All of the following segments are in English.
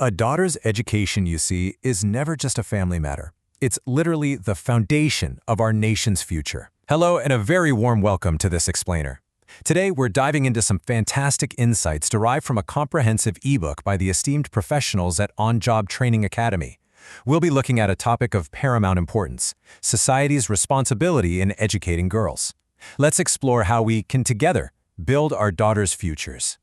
A daughter's education, you see, is never just a family matter. It's literally the foundation of our nation's future. Hello and a very warm welcome to this explainer. Today, we're diving into some fantastic insights derived from a comprehensive ebook by the esteemed professionals at Onjob Training Academy. We'll be looking at a topic of paramount importance: society's responsibility in educating girls. Let's explore how we can together build our daughters' futures.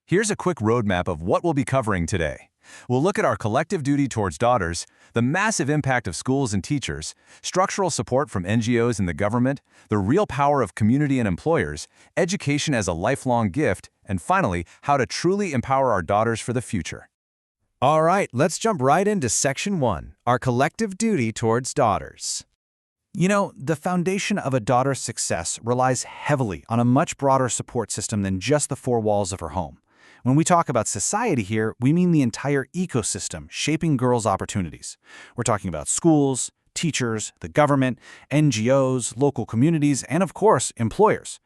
Here's a quick roadmap of what we'll be covering today. We'll look at our collective duty towards daughters, the massive impact of schools and teachers, structural support from NGOs and the government, the real power of community and employers, education as a lifelong gift, and finally, how to truly empower our daughters for the future. All right, let's jump right into Section 1, our collective duty towards daughters. You know, the foundation of a daughter's success relies heavily on a much broader support system than just the four walls of her home. When we talk about society here, we mean the entire ecosystem shaping girls' opportunities. We're talking about schools, teachers, the government, NGOs, local communities, and of course, employers.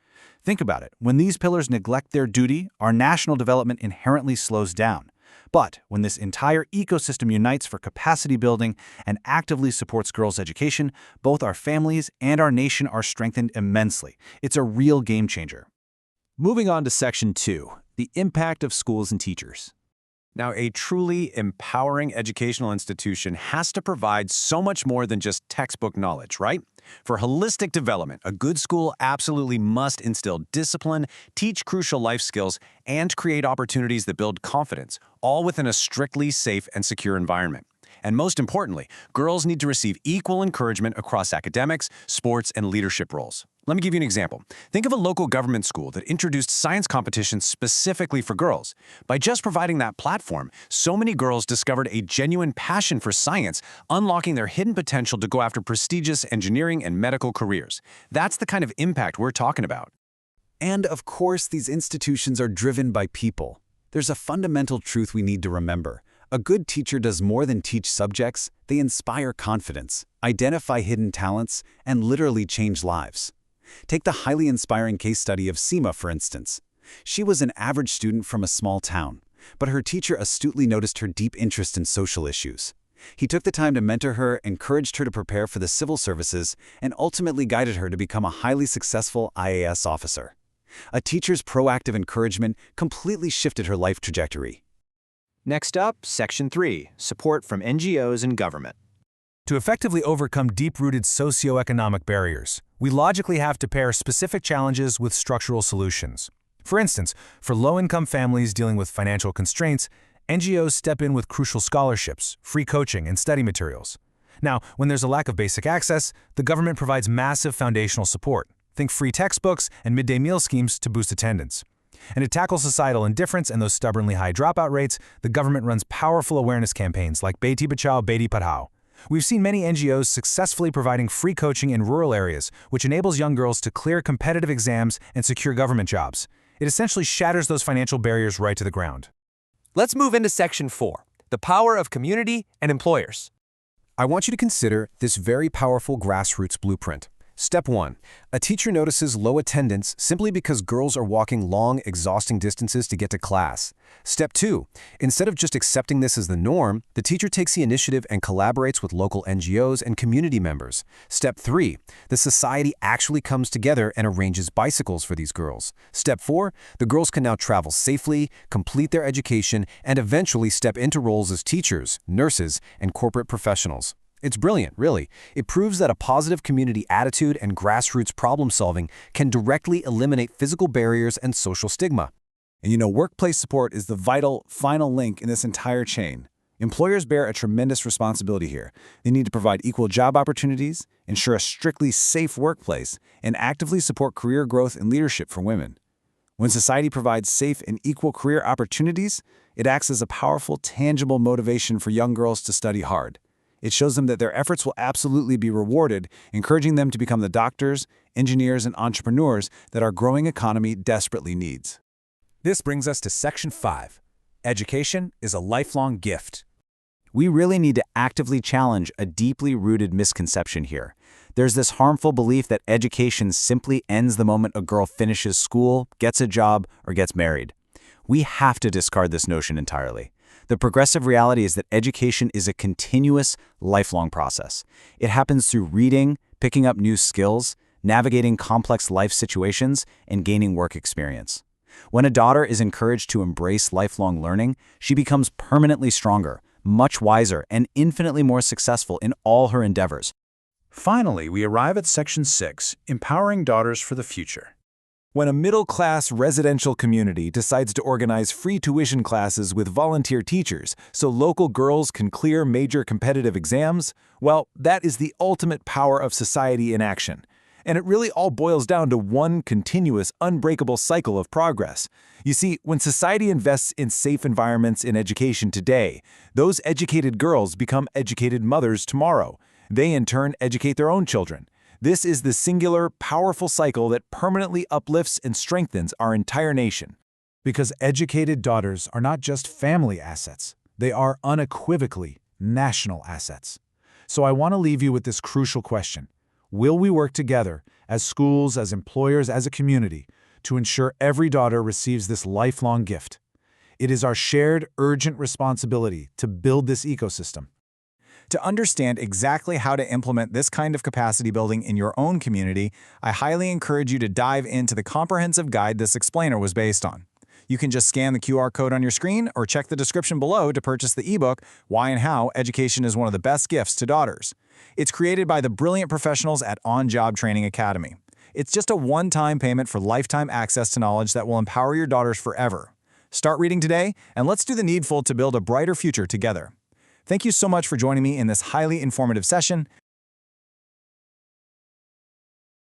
Think about it. When these pillars neglect their duty, our national development inherently slows down. But when this entire ecosystem unites for capacity building and actively supports girls' education, both our families and our nation are strengthened immensely. It's a real game changer. Moving on to Section 2, the impact of schools and teachers. Now, a truly empowering educational institution has to provide so much more than just textbook knowledge, right? For holistic development, a good school absolutely must instill discipline, teach crucial life skills, and create opportunities that build confidence, all within a strictly safe and secure environment. And most importantly, girls need to receive equal encouragement across academics, sports, and leadership roles. Let me give you an example. Think of a local government school that introduced science competitions specifically for girls. By just providing that platform, so many girls discovered a genuine passion for science, unlocking their hidden potential to go after prestigious engineering and medical careers. That's the kind of impact we're talking about. And of course, these institutions are driven by people. There's a fundamental truth we need to remember. A good teacher does more than teach subjects. They inspire confidence, identify hidden talents, and literally change lives. Take the highly inspiring case study of Seema, for instance. She was an average student from a small town, but her teacher astutely noticed her deep interest in social issues. He took the time to mentor her, encouraged her to prepare for the civil services, and ultimately guided her to become a highly successful IAS officer. A teacher's proactive encouragement completely shifted her life trajectory. Next up, Section 3, support from NGOs and government. To effectively overcome deep-rooted socioeconomic barriers, we logically have to pair specific challenges with structural solutions. For instance, for low-income families dealing with financial constraints, NGOs step in with crucial scholarships, free coaching, and study materials. Now, when there's a lack of basic access, the government provides massive foundational support. Think free textbooks and midday meal schemes to boost attendance. And to tackle societal indifference and those stubbornly high dropout rates, the government runs powerful awareness campaigns like Beti Bachao, Beti Padhao. We've seen many NGOs successfully providing free coaching in rural areas, which enables young girls to clear competitive exams and secure government jobs. It essentially shatters those financial barriers right to the ground. Let's move into Section 4, the power of community and employers. I want you to consider this very powerful grassroots blueprint. Step 1. A teacher notices low attendance simply because girls are walking long, exhausting distances to get to class. Step 2. Instead of just accepting this as the norm, the teacher takes the initiative and collaborates with local NGOs and community members. Step 3. The society actually comes together and arranges bicycles for these girls. Step 4. The girls can now travel safely, complete their education, and eventually step into roles as teachers, nurses, and corporate professionals. It's brilliant, really. It proves that a positive community attitude and grassroots problem solving can directly eliminate physical barriers and social stigma. And you know, workplace support is the vital, final link in this entire chain. Employers bear a tremendous responsibility here. They need to provide equal job opportunities, ensure a strictly safe workplace, and actively support career growth and leadership for women. When society provides safe and equal career opportunities, it acts as a powerful, tangible motivation for young girls to study hard. It shows them that their efforts will absolutely be rewarded, encouraging them to become the doctors, engineers, and entrepreneurs that our growing economy desperately needs. This brings us to Section 5. Education is a lifelong gift. We really need to actively challenge a deeply rooted misconception here. There's this harmful belief that education simply ends the moment a girl finishes school, gets a job, or gets married. We have to discard this notion entirely. The progressive reality is that education is a continuous, lifelong process. It happens through reading, picking up new skills, navigating complex life situations, and gaining work experience. When a daughter is encouraged to embrace lifelong learning, she becomes permanently stronger, much wiser, and infinitely more successful in all her endeavors. Finally, we arrive at Section 6, Empowering Daughters for the Future. When a middle-class residential community decides to organize free tuition classes with volunteer teachers so local girls can clear major competitive exams, well, that is the ultimate power of society in action. And it really all boils down to one continuous, unbreakable cycle of progress. You see, when society invests in safe environments in education today, those educated girls become educated mothers tomorrow. They, in turn, educate their own children. This is the singular, powerful cycle that permanently uplifts and strengthens our entire nation. Because educated daughters are not just family assets, they are unequivocally national assets. So I want to leave you with this crucial question. Will we work together, as schools, as employers, as a community, to ensure every daughter receives this lifelong gift? It is our shared, urgent responsibility to build this ecosystem. To understand exactly how to implement this kind of capacity building in your own community, I highly encourage you to dive into the comprehensive guide this explainer was based on. You can just scan the QR code on your screen or check the description below to purchase the ebook, Why and How Education is One of the Best Gifts to Daughters. It's created by the brilliant professionals at Onjob Training Academy. It's just a one-time payment for lifetime access to knowledge that will empower your daughters forever. Start reading today, and let's do the needful to build a brighter future together. Thank you so much for joining me in this highly informative session,